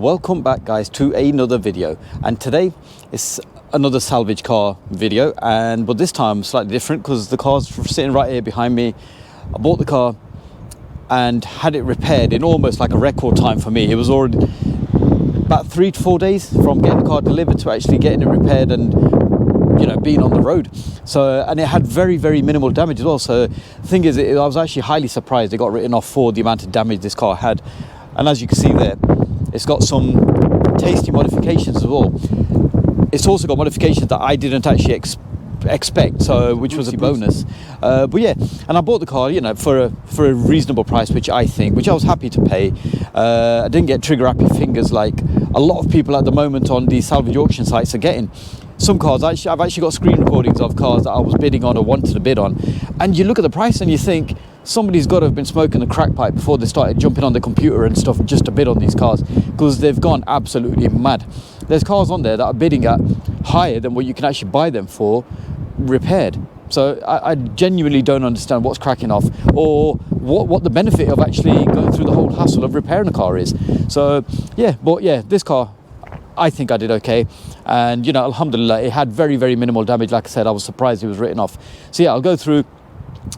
Welcome back, guys, to another video, and today it's another salvage car video, but this time slightly different because the car's sitting right here behind me. I bought the car and had it repaired in almost like a record time for me. It was already about 3 to 4 days from getting the car delivered to actually getting it repaired and, you know, being on the road. So, and it had very, very minimal damage as well. So the thing is, I was actually highly surprised it got written off for the amount of damage this car had. And as you can see there, it's got some tasty modifications as well. It's also got modifications that I didn't actually expect, so which was a bonus. But yeah, and I bought the car, you know, for a reasonable price, which I was happy to pay. I didn't get trigger happy fingers like a lot of people at the moment on the salvage auction sites are getting. Some cars, I've actually got screen recordings of cars that I was bidding on or wanted to bid on, and you look at the price and you think somebody's got to have been smoking a crack pipe before they started jumping on the computer and stuff just to bid on these cars, because they've gone absolutely mad. There's cars on there that are bidding at higher than what you can actually buy them for repaired. So I genuinely don't understand what's cracking off, or what the benefit of actually going through the whole hassle of repairing a car is. So yeah, but yeah, this car, I think I did okay. And, you know, alhamdulillah, it had very, very minimal damage. Like I said, I was surprised it was written off. So yeah, I'll go through,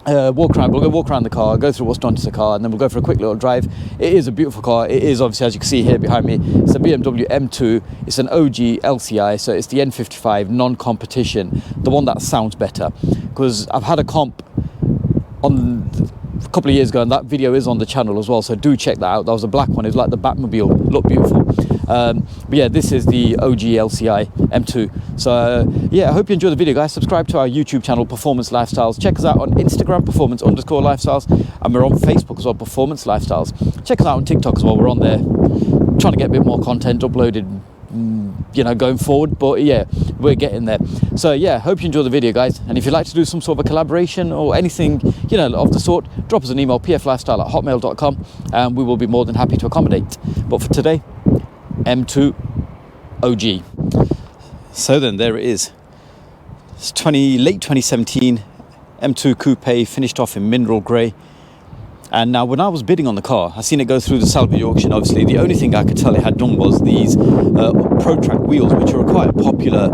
walk around. We'll go walk around the car, go through what's done to the car, and then we'll go for a quick little drive. It is a beautiful car. It is, obviously, as you can see here behind me, it's a BMW M2. It's an OG LCI, so it's the N55 non-competition, the one that sounds better. Because I've had a comp on a couple of years ago, and that video is on the channel as well, so do check that out. That was a black one. It was like the Batmobile, looked beautiful. But yeah, this is the OG LCI M2. So yeah, I hope you enjoy the video, guys. Subscribe to our YouTube channel, Performance Lifestyles. Check us out on Instagram, Performance_Lifestyles, and we're on Facebook as well, Performance Lifestyles. Check us out on TikTok as well. We're on there trying to get a bit more content uploaded, you know, going forward. But yeah, we're getting there. So yeah, hope you enjoy the video, guys. And if you'd like to do some sort of a collaboration or anything, you know, of the sort, drop us an email, pflifestyle@hotmail.com, and we will be more than happy to accommodate. But for today, M2 OG. So then, there it is. It's late 2017 M2 Coupe, finished off in mineral grey. And now, when I was bidding on the car, I seen it go through the salvage auction. Obviously, the only thing I could tell it had done was these ProTrack wheels, which are quite a popular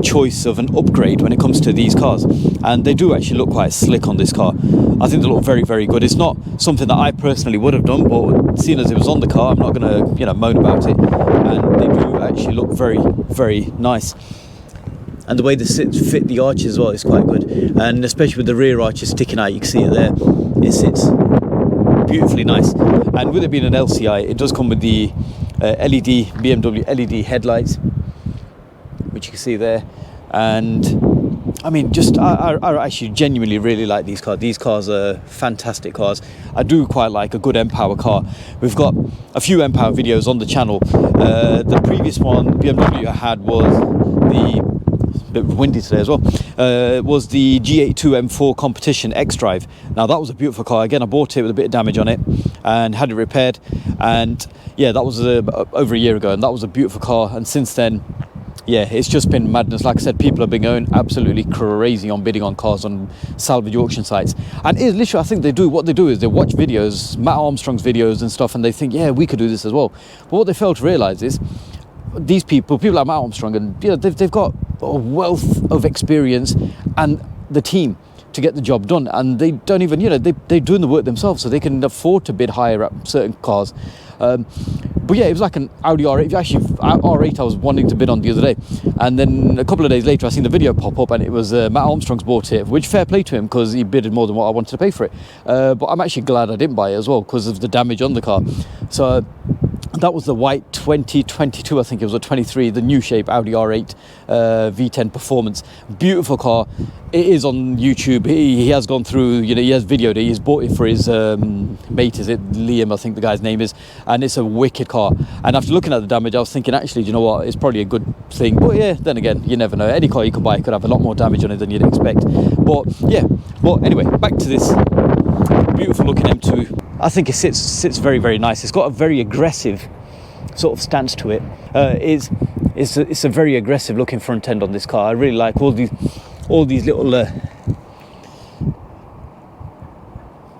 choice of an upgrade when it comes to these cars. And they do actually look quite slick on this car. I think they look very, very good. It's not something that I personally would have done, but seeing as it was on the car, I'm not going to, you know, moan about it. And they do actually look very, very nice. And the way they fit the arches as well is quite good. And especially with the rear arches sticking out, you can see it there. It sits beautifully nice. And with it being an LCI, it does come with the BMW LED headlights, which you can see there. And I mean, just I actually genuinely really like these cars. These cars are fantastic cars. I do quite like a good M-Power car. We've got a few M-Power videos on the channel. The previous one BMW I had was the, a bit windy today as well, was the G82 M4 Competition X-Drive. Now that was a beautiful car. Again, I bought it with a bit of damage on it and had it repaired. And yeah, that was over a year ago, and that was a beautiful car. And since then, yeah, it's just been madness. Like I said, people have been going absolutely crazy on bidding on cars on salvage auction sites. And it is literally, I think what they do is they watch videos, Matt Armstrong's videos and stuff, and they think, yeah, we could do this as well. But what they fail to realise is these people like Matt Armstrong, and you know, they've got a wealth of experience and the team to get the job done, and they don't even, you know, they're doing the work themselves, so they can afford to bid higher at certain cars. But yeah, it was like an Audi R8. Actually, R8 I was wanting to bid on the other day, and then a couple of days later I seen the video pop up, and it was Matt Armstrong's bought it, which fair play to him because he bidded more than what I wanted to pay for it. But I'm actually glad I didn't buy it as well because of the damage on the car. So that was the white 2022, I think it was, a 23, the new shape Audi R8 V10 Performance. Beautiful car. It is on YouTube. He has gone through, you know, he has videoed it. He's bought it for his mate, is it Liam, I think the guy's name is, and it's a wicked car. And after looking at the damage, I was thinking, actually, do you know what, it's probably a good thing. But yeah, then again, you never know. Any car you could buy could have a lot more damage on it than you'd expect. But yeah, well, anyway, back to this beautiful looking M2. I think it sits very, very nice. It's got a very aggressive sort of stance to it. It's a very aggressive looking front end on this car. I really like all these little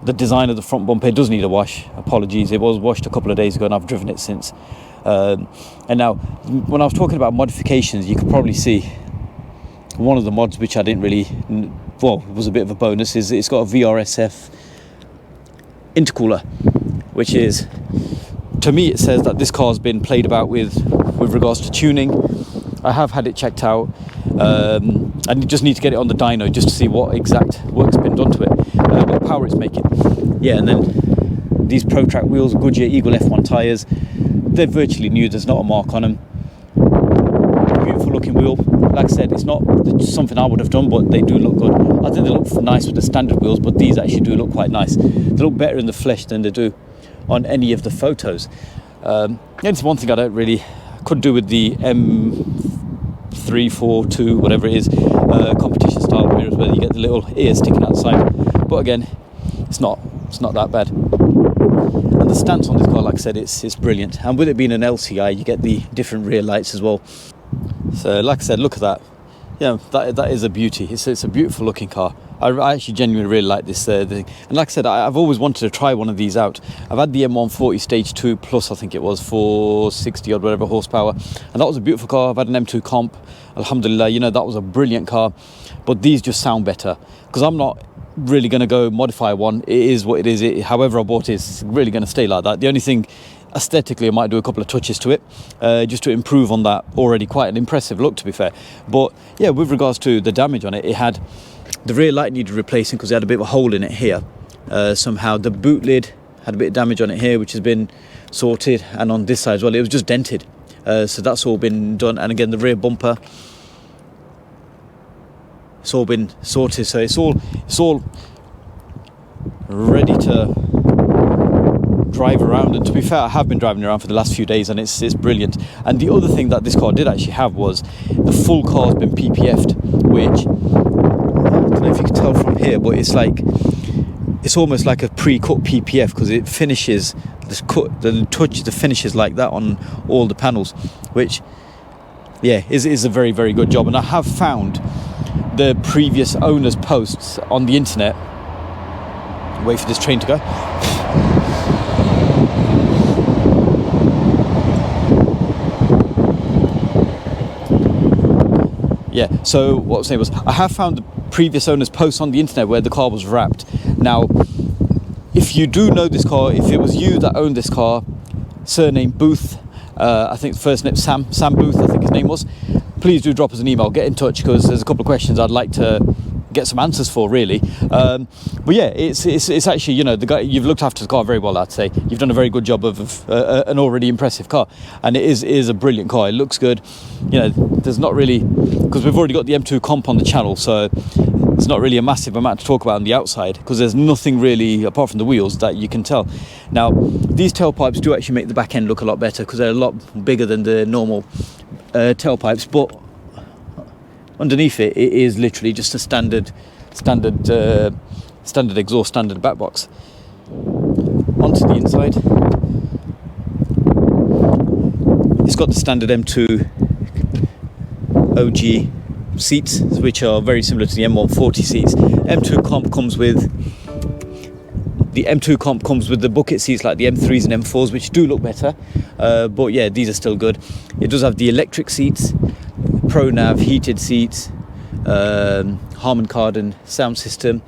the design of the front bumper. It does need a wash. Apologies, it was washed a couple of days ago and I've driven it since. And now, when I was talking about modifications, you could probably see one of the mods which I didn't really, well, was a bit of a bonus, is it's got a VRSF intercooler, which is, to me, it says that this car's been played about with regards to tuning. I have had it checked out, and you just need to get it on the dyno just to see what exact work's been done to it, what power it's making. Yeah, and then these Pro Track wheels, Goodyear Eagle F1 tyres, they're virtually new, there's not a mark on them. Beautiful looking wheel. Like I said, it's not something I would have done, but they do look good. I think they look nice with the standard wheels, but these actually do look quite nice. They look better in the flesh than they do on any of the photos. It's one thing I don't really could do with the M3, 4, 2, whatever it is, competition style mirrors where you get the little ears sticking outside. But again, it's not that bad. And the stance on this car, like I said, it's brilliant. And with it being an LCI, you get the different rear lights as well. So, like I said, look at that. Yeah, that is a beauty. It's a beautiful looking car. I actually genuinely really like this thing. And like I said, I've always wanted to try one of these out. I've had the M140 Stage 2 Plus, I think it was, 460 odd whatever horsepower. And that was a beautiful car. I've had an M2 Comp. Alhamdulillah, you know, that was a brilliant car. But these just sound better. Because I'm not really going to go modify one. It is what it is. However I bought it, it's really going to stay like that. The only thing, aesthetically, I might do a couple of touches to it, just to improve on that already quite an impressive look, to be fair. But yeah, with regards to the damage on it, it had the rear light needed replacing because it had a bit of a hole in it here. Somehow the boot lid had a bit of damage on it here, which has been sorted, and on this side as well, it was just dented. So that's all been done. And again, the rear bumper, it's all been sorted. So it's all ready to drive around. And to be fair, I have been driving around for the last few days, and it's brilliant. And the other thing that this car did actually have was the full car's been PPF'd, which I don't know if you can tell from here, but it's almost like a pre-cut PPF because it finishes the finishes like that on all the panels, which yeah is a very, very good job. And I have found the previous owner's posts on the internet. Wait for this train to go. Yeah, so what I was saying was, I have found the previous owner's posts on the internet where the car was wrapped. Now, if you do know this car, if it was you that owned this car, surname Booth, I think first name Sam Booth, I think his name was, please do drop us an email, get in touch, because there's a couple of questions I'd like to get some answers for, really. But yeah, it's actually, you know, the guy, you've looked after the car very well, I'd say. You've done a very good job of an already impressive car, and it is a brilliant car. It looks good. You know, there's not really, because we've already got the M2 Comp on the channel, so there's not really a massive amount to talk about on the outside, because there's nothing really apart from the wheels that you can tell. Now, these tailpipes do actually make the back end look a lot better because they're a lot bigger than the normal tailpipes, but underneath it is literally just a standard exhaust, standard back box. Onto the inside, it's got the standard M2 OG seats, which are very similar to the M140 seats. M2 Comp comes with the bucket seats like the M3s and M4s, which do look better, but yeah, these are still good. It does have the electric seats, Pro Nav heated seats, Harman Kardon sound system,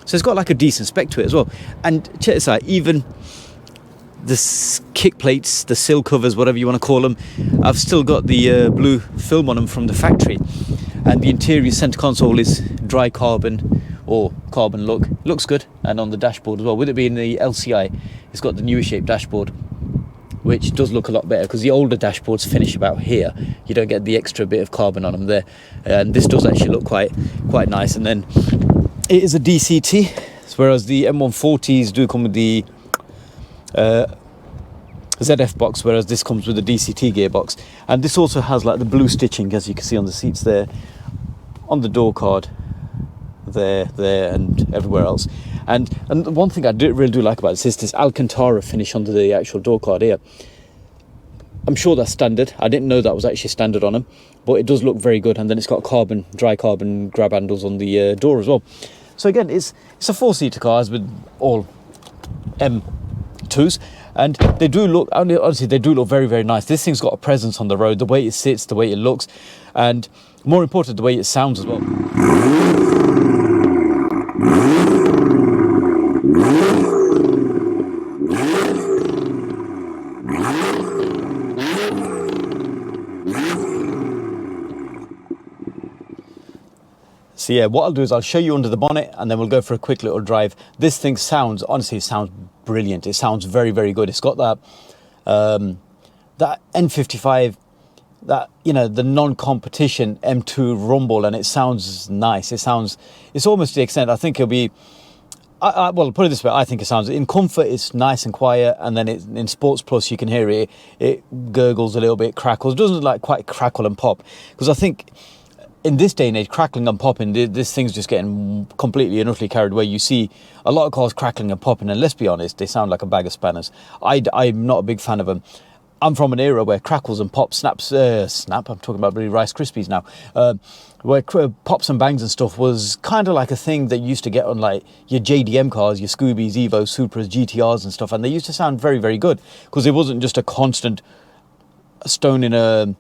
so it's got like a decent spec to it as well. And check this out, even the kick plates, the sill covers, whatever you want to call them, I've still got the blue film on them from the factory. And the interior centre console is dry carbon or carbon look. Looks good. And on the dashboard as well, with it being the LCI, it's got the newer shaped dashboard, which does look a lot better, because the older dashboards finish about here. You don't get the extra bit of carbon on them there, and this does actually look quite nice. And then it is a DCT, whereas the M140s do come with the ZF box, whereas this comes with a DCT gearbox. And this also has like the blue stitching, as you can see on the seats there, on the door card there, and everywhere else. And one thing I really do like about this is this Alcantara finish under the actual door card here. I'm sure that's standard. I didn't know that was actually standard on them, but it does look very good. And then it's got dry carbon grab handles on the door as well. So again, it's a four-seater car, as with all M2s. and they do look, honestly, they do look very, very nice. This thing's got a presence on the road, the way it sits, the way it looks, and more important, the way it sounds as well. So yeah, what I'll do is I'll show you under the bonnet and then we'll go for a quick little drive. This thing sounds, honestly, it sounds brilliant. It sounds very, very good. It's got that that N55, that, you know, the non-competition M2 rumble, and it sounds nice. It's almost to the extent, I think it'll be, well, put it this way, I think it sounds, in comfort, it's nice and quiet, and then in Sports Plus, you can hear it gurgles a little bit, crackles. It doesn't like quite crackle and pop, because I think in this day and age, crackling and popping, this thing's just getting completely and utterly carried away. You see a lot of cars crackling and popping, and let's be honest, they sound like a bag of spanners. I'm not a big fan of them. I'm from an era where crackles and pops, I'm talking about really Rice Krispies now, where pops and bangs and stuff was kind of like a thing that you used to get on like your JDM cars, your Scoobies, Evos, Supras, GTRs and stuff, and they used to sound very, very good, because it wasn't just a constant stone in a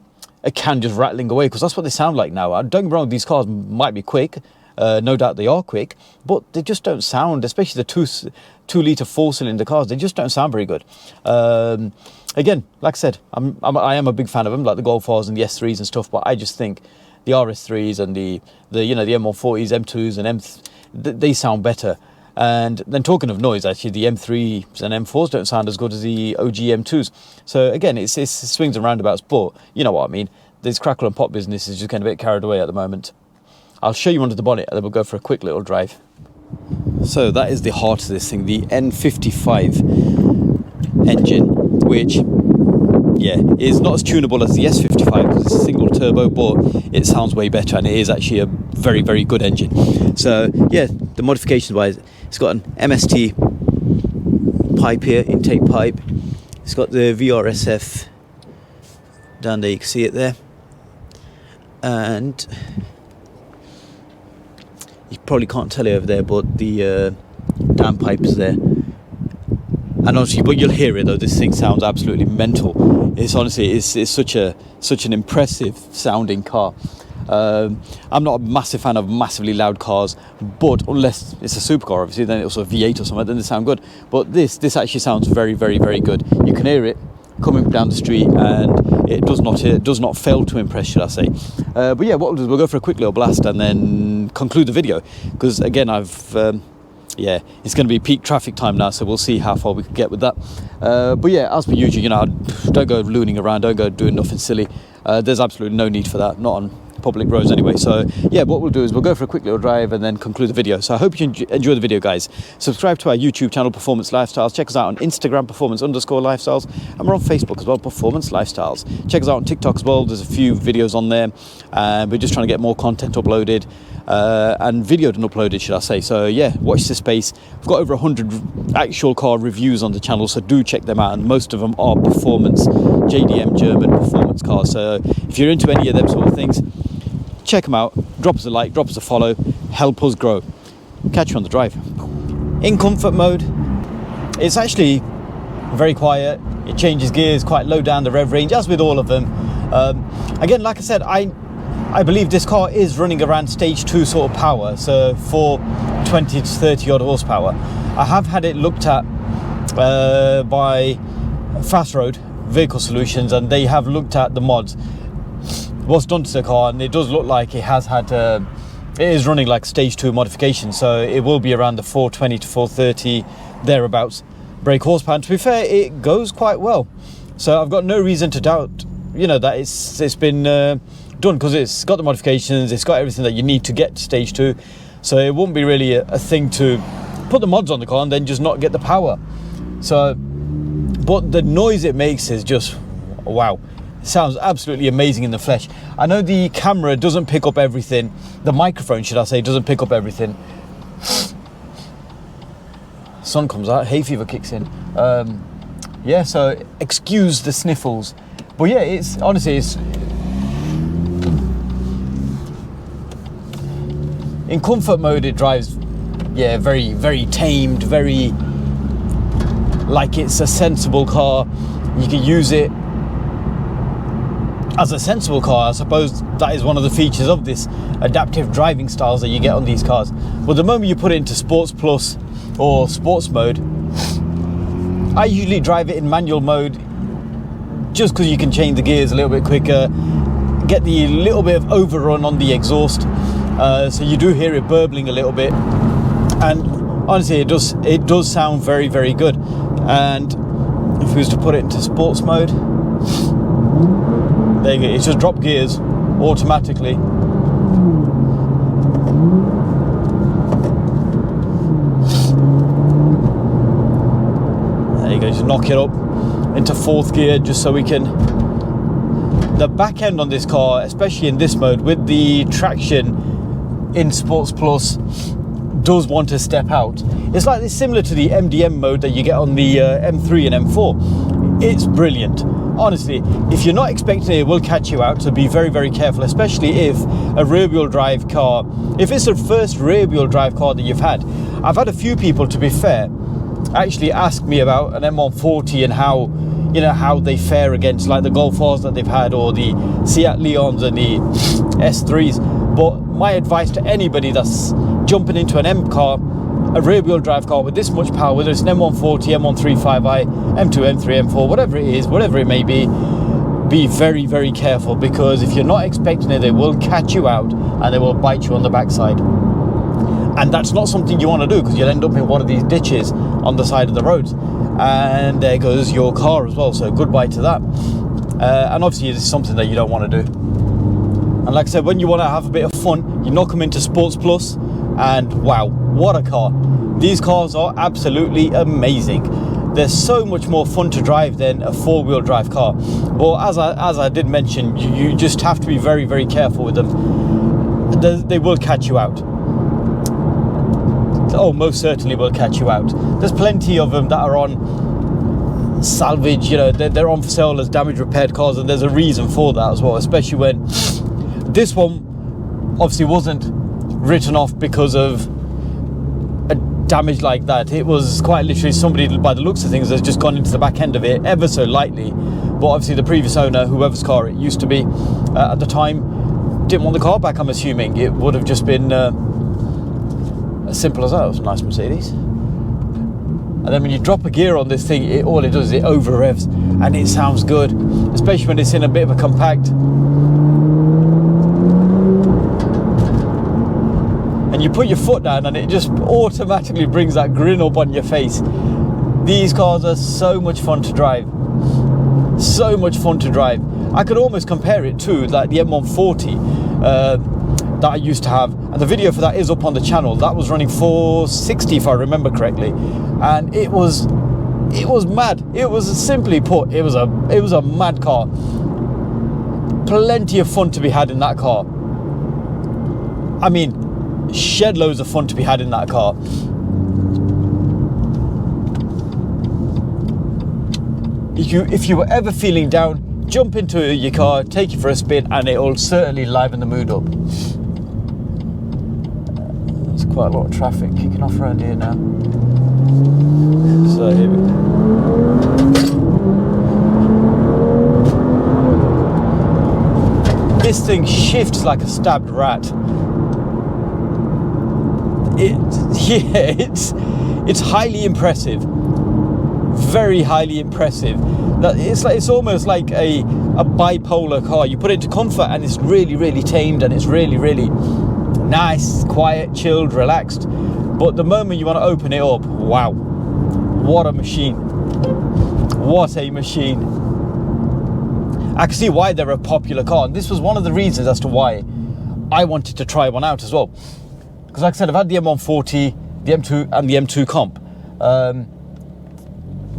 can just rattling away, because that's what they sound like now. Don't get me wrong, these cars might be quick, no doubt they are quick, but they just don't sound, especially the 2-litre 4-cylinder cars, they just don't sound very good. Again, like I said, I am a big fan of them, like the Golf Rs and the S3s and stuff, but I just think the RS3s and the M140s, M2s and they sound better. And then talking of noise, actually, the M3s and M4s don't sound as good as the OG M2s. So again, it's swings and roundabouts, but you know what I mean. This crackle and pop business is just getting a bit carried away at the moment. I'll show you under the bonnet and then we'll go for a quick little drive. So that is the heart of this thing, the N55 engine, which, yeah, is not as tunable as the S55 because it's a single turbo, but it sounds way better, and it is actually a very, very good engine. So yeah, the modifications wise, it's got an MST pipe here, intake pipe. It's got the VRSF down there, you can see it there, and you probably can't tell it over there, but the downpipe is there. And honestly, but you'll hear it though. This thing sounds absolutely mental. It's honestly, it's such an impressive sounding car. I'm not a massive fan of massively loud cars, but unless it's a supercar, obviously, then it's also a V8 or something, then they sound good. But this actually sounds very, very, very good. You can hear it coming down the street, and it does not fail to impress, should I say. But yeah, what we'll do is we'll go for a quick little blast and then conclude the video, because again, yeah, it's going to be peak traffic time now, so we'll see how far we can get with that. But yeah, as per usual, you know, don't go looning around, don't go doing nothing silly. There's absolutely no need for that, not on public roads anyway. So yeah, what we'll do is we'll go for a quick little drive and then conclude the video. So I hope you enjoy the video, guys. Subscribe to our YouTube channel, Performance Lifestyles. Check us out on Instagram, Performance_Lifestyles, and we're on Facebook as well, Performance Lifestyles. Check us out on TikTok as well. There's a few videos on there, and we're just trying to get more content uploaded. And videoed and uploaded, should I say. So yeah, watch this space. We've got over 100 actual car reviews on the channel, so do check them out, and most of them are performance, JDM German performance cars. So if you're into any of them sort of things, check them out. Drop us a like, drop us a follow, help us grow. Catch you on the drive. In comfort mode, it's actually very quiet. It changes gears quite low down the rev range, as with all of them. Again, like I said, I believe this car is running around stage 2 sort of power, so for 20 to 30 odd horsepower. I have had it looked at by Fast Road Vehicle Solutions, and they have looked at the mods, what's done to the car, and it does look like it has had it is running like stage 2 modification, so it will be around the 420 to 430 thereabouts brake horsepower. And to be fair, it goes quite well, so I've got no reason to doubt, you know, that it's been done, because it's got the modifications, it's got everything that you need to get to stage 2, so it won't be really a thing to put the mods on the car and then just not get the power. So, but the noise it makes is just wow. It sounds absolutely amazing in the flesh. I know the camera doesn't pick up everything, the microphone, should I say, doesn't pick up everything. Sun comes out, hay fever kicks in. Yeah, so excuse the sniffles, but yeah, it's honestly, it's in comfort mode, it drives, yeah, very, very tamed, very like it's a sensible car. You can use it as a sensible car. I suppose that is one of the features of this adaptive driving styles that you get on these cars. But the moment you put it into Sports Plus or Sports mode, I usually drive it in manual mode just because you can change the gears a little bit quicker, get the little bit of overrun on the exhaust, so you do hear it burbling a little bit, and honestly it does sound very, very good. And if we was to put it into Sports mode, there you go, it's just drop gears automatically. There you go, just knock it up into 4th gear just so we can... The back end on this car, especially in this mode with the traction in Sports Plus, does want to step out. It's like this, similar to the MDM mode that you get on the M3 and M4. It's brilliant. Honestly, if you're not expecting it, it will catch you out, so be very, very careful, especially if a rear-wheel drive car, if it's the first rear-wheel drive car that you've had. I've had a few people, to be fair, actually ask me about an M140 and how, you know, how they fare against like the Golf R's that they've had, or the Seat Leons and the S3s. But my advice to anybody that's jumping into an M car, a rear-wheel drive car with this much power, whether it's an M140, M135i, M2, M3, M4, whatever it is, whatever it may be very, very careful, because if you're not expecting it, they will catch you out and they will bite you on the backside. And that's not something you want to do, because you'll end up in one of these ditches on the side of the roads, and there goes your car as well, so goodbye to that. And obviously it's something that you don't want to do. And like I said, when you want to have a bit of fun, you knock them into Sports Plus, and wow, what a car. These cars are absolutely amazing. They're so much more fun to drive than a 4-wheel drive car. But as I did mention, you just have to be very, very careful with them. They will catch you out. Oh, most certainly will catch you out. There's plenty of them that are on salvage, you know, they're on for sale as damaged repaired cars, and there's a reason for that as well, especially when this one obviously wasn't written off because of a damage like that. It was quite literally somebody, by the looks of things, has just gone into the back end of it ever so lightly. But obviously the previous owner, whoever's car it used to be at the time, didn't want the car back. I'm assuming it would have just been as simple as that. It was a nice Mercedes. And then when you drop a gear on this thing, all it does is it over revs, and it sounds good, especially when it's in a bit of a compact. And you put your foot down and it just automatically brings that grin up on your face. These cars are so much fun to drive. So much fun to drive. I could almost compare it to like the M140 that I used to have. And the video for that is up on the channel. That was running 460 if I remember correctly. And it was mad. It was, simply put, it was a mad car. Plenty of fun to be had in that car. I mean, shed loads of fun to be had in that car. If you were ever feeling down, jump into your car, take it for a spin, and it'll certainly liven the mood up. There's quite a lot of traffic kicking off around here now. So here we go. This thing shifts like a stabbed rat. It's highly impressive, very highly impressive. It's almost like a bipolar car. You put it into comfort and it's really, really tamed, and it's really, really nice, quiet, chilled, relaxed. But the moment you want to open it up, wow, what a machine. What a machine. I can see why they're a popular car, and this was one of the reasons as to why I wanted to try one out as well. Because like I said, I've had the M140, the M2 and the M2 Comp.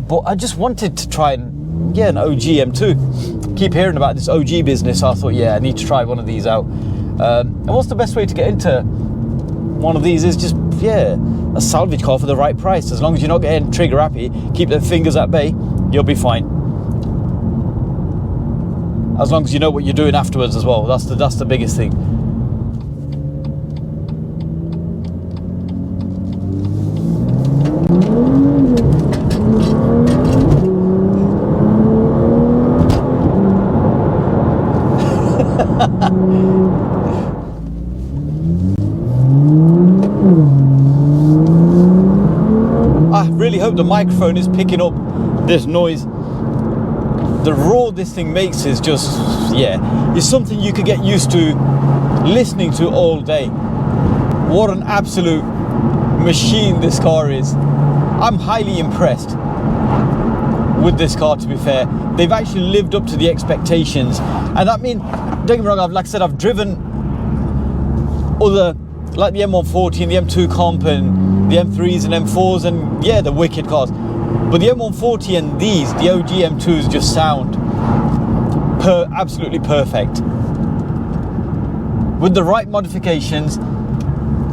But I just wanted to try an OG M2. Keep hearing about this OG business, so I thought, yeah, I need to try one of these out. And what's the best way to get into one of these is just, a salvage car for the right price. As long as you're not getting trigger happy, keep the fingers at bay, you'll be fine. As long as you know what you're doing afterwards as well. That's the biggest thing. hope the microphone is picking up this noise. The roar this thing makes is just, yeah, it's something you could get used to listening to all day. What an absolute machine this car is. I'm highly impressed with this car, to be fair. They've actually lived up to the expectations. And I mean, don't get me wrong, like I said, I've driven other, like the M140 and the M2 Comp and the M3s and M4s and yeah, the wicked cars. But the M140 and these, the OG M2s, just sound absolutely perfect. With the right modifications,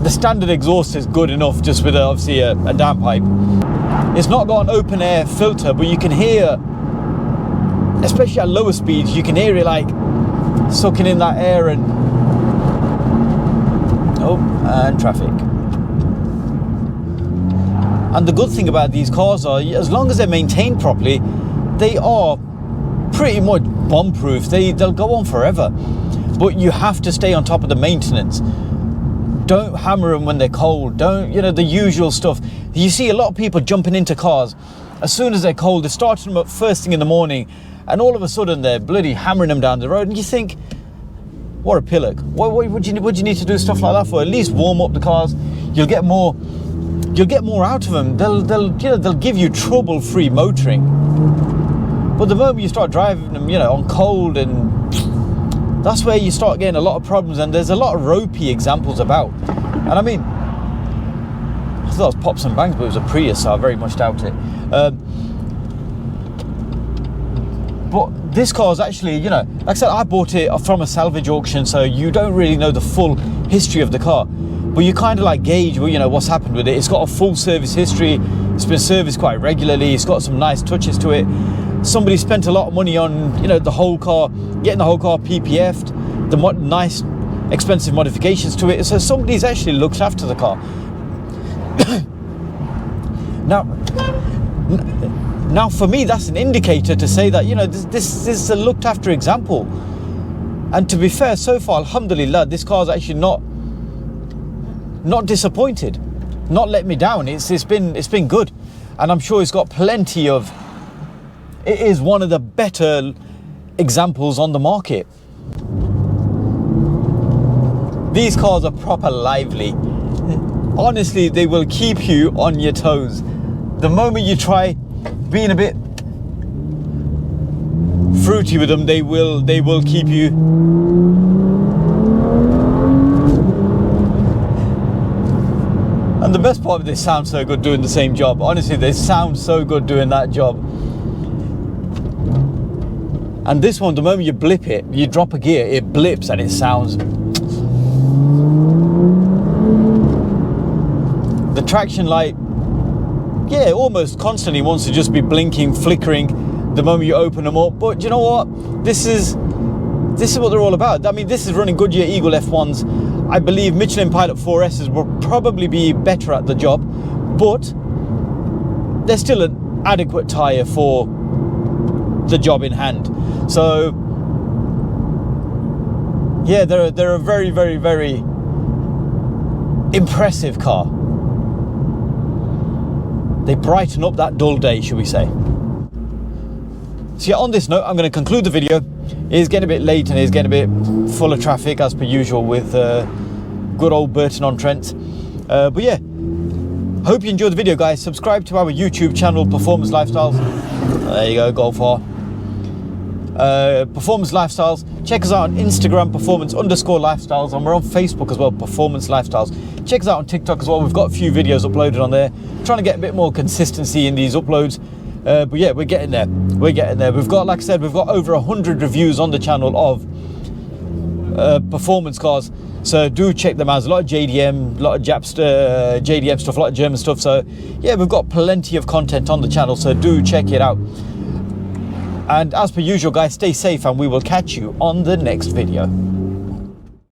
the standard exhaust is good enough, just with obviously a downpipe. It's not got an open air filter, but you can hear, especially at lower speeds, you can hear it like sucking in that air and traffic. And the good thing about these cars are, as long as they're maintained properly, they are pretty much bomb-proof. They'll go on forever. But you have to stay on top of the maintenance. Don't hammer them when they're cold. Don't, the usual stuff. You see a lot of people jumping into cars as soon as they're cold. They're starting them up first thing in the morning, and all of a sudden they're bloody hammering them down the road. And you think, what a pillock. What do you need to do stuff like that for? At least warm up the cars. You'll get more out of them. They'll give you trouble-free motoring. But the moment you start driving them, on cold, and that's where you start getting a lot of problems. And there's a lot of ropey examples about. And I mean, I thought it was Pops and Bangs, but it was a Prius, so I very much doubt it. But this car is actually, like I said, I bought it from a salvage auction, so you don't really know the full history of the car. But you kind of like gauge, what's happened with it. It's got a full service history. It's been serviced quite regularly. It's got some nice touches to it. Somebody spent a lot of money on, the whole car, getting the whole car PPF'd, the nice, expensive modifications to it. So somebody's actually looked after the car. Now, for me, that's an indicator to say that, this is a looked after example. And to be fair, so far, alhamdulillah, this car's actually not disappointed, not let me down. It's been good, and I'm sure it's got plenty of. It is one of the better examples on the market. These cars are proper lively. Honestly, they will keep you on your toes. The moment you try being a bit fruity with them, they will keep you. And the best part of this, sounds so good doing the same job. Honestly, they sound so good doing that job. And this one, the moment you blip it, you drop a gear, it blips and it sounds. The traction light, yeah, almost constantly wants to just be blinking, flickering the moment you open them up. But you know what? This is what they're all about. I mean, this is running Goodyear Eagle F1s. I believe Michelin Pilot 4Ss will probably be better at the job, but they're still an adequate tyre for the job in hand. So yeah, they're a very, very, very impressive car. They brighten up that dull day, shall we say. So yeah, on this note, I'm going to conclude the video. It's getting a bit late and it's getting a bit full of traffic as per usual with good old Burton-on-Trent. But yeah, hope you enjoyed the video, guys. Subscribe to our YouTube channel, Performance Lifestyles. There you go for Performance Lifestyles. Check us out on Instagram, performance_lifestyles, and we're on Facebook as well, Performance Lifestyles. Check us out on TikTok as well. We've got a few videos uploaded on there. Trying to get a bit more consistency in these uploads. But yeah, we're getting there. We've got, like I said, we've got over 100 reviews on the channel of performance cars. So do check them out. There's a lot of JDM, a lot of JDM stuff, a lot of German stuff. So yeah, we've got plenty of content on the channel. So do check it out. And as per usual, guys, stay safe and we will catch you on the next video.